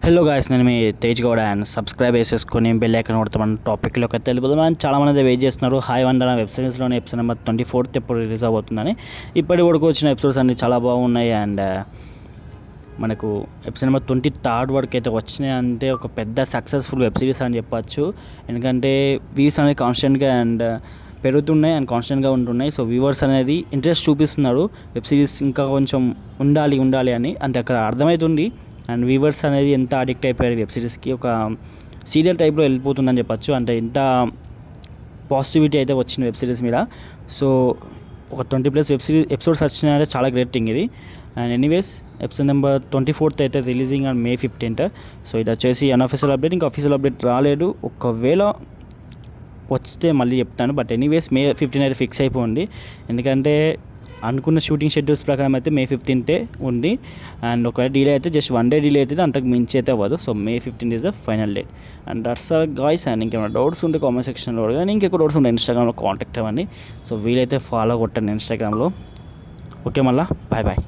Hello guys, నేను మీ Tej Gowda and subscribe చేసేసుకొని bell icon కొడితే మన టాపిక్లోకి వెళ్ళిపోతాం. అండ్ చాలామంది వెయిట్ చేస్తున్నారు. హాయ్ వందన వెబ్ సిరీస్లోని ఎపిసోడ్ నెంబర్ 24 ఎప్పుడు రిలీజ్ అవబోతుందని. ఇప్పటి వరకు వచ్చిన ఎపిసోడ్స్ అన్నీ చాలా బాగున్నాయి. అండ్ మనకు ఎపిసోడ్ నెంబర్ 23 వరకు అయితే వచ్చినాయి అంటే ఒక పెద్ద సక్సెస్ఫుల్ వెబ్ సిరీస్ అని చెప్పచ్చు. ఎందుకంటే వ్యూస్ అనేది కాన్స్టెంట్గా అండ్ పెరుగుతున్నాయి అండ్ కాన్స్టెంట్గా ఉంటున్నాయి. సో వ్యూవర్స్ అనేది ఇంట్రెస్ట్ చూపిస్తున్నారు వెబ్ సిరీస్ ఇంకా కొంచెం ఉండాలి అని అంటే అక్కడ అర్థమవుతుంది. అండ్ వ్యూవర్స్ అనేది ఎంత అడిక్ట్ అయిపోయారు వెబ్ సిరీస్కి, ఒక సీరియల్ టైప్లో వెళ్ళిపోతుందని చెప్పచ్చు. అంటే ఎంత పాజిటివిటీ అయితే వచ్చింది వెబ్ సిరీస్ మీద. సో ఒక 20+ వెబ్ సిరీస్ ఎపిసోడ్స్ వచ్చినాయంటే చాలా గ్రేట్ థింగ్ ఇది. అండ్ ఎనీవేస్ ఎపిసోడ్ నెంబర్ 24 అయితే రిలీజింగ్ ఆన్ May 15. సో ఇది వచ్చేసి అన్అఫీషియల్ అప్డేట్, ఇంకా అఫీషియల్ అప్డేట్ రాలేదు. ఒకవేళ వస్తే మళ్ళీ చెప్తాను. బట్ ఎనీవేస్ May 15 అయితే ఫిక్స్ అయిపోయింది. ఎందుకంటే అనుకున్న షూటింగ్ షెడ్యూల్స్ ప్రకారం అయితే May 15 ఉంది. అండ్ ఒకవేళ డిలే అయితే జస్ట్ 1 డే డిలే అవుతుంది, అంతకు మించి అయితే అవ్వదు. So May 15 is the final date. And that's all guys. And ఇంకేమైనా డౌట్స్ ఉంటే కామెంట్ సెక్షన్లో అడగండి. ఇంకెక్కువ డౌట్స్ ఉంటే ఇన్స్టాగ్రామ్లో కాంటాక్ట్ అవ్వండి. సో వీలైతే ఫాలో కొట్టండి ఇన్స్టాగ్రామ్లో. ఓకే, మళ్ళీ బాయ్.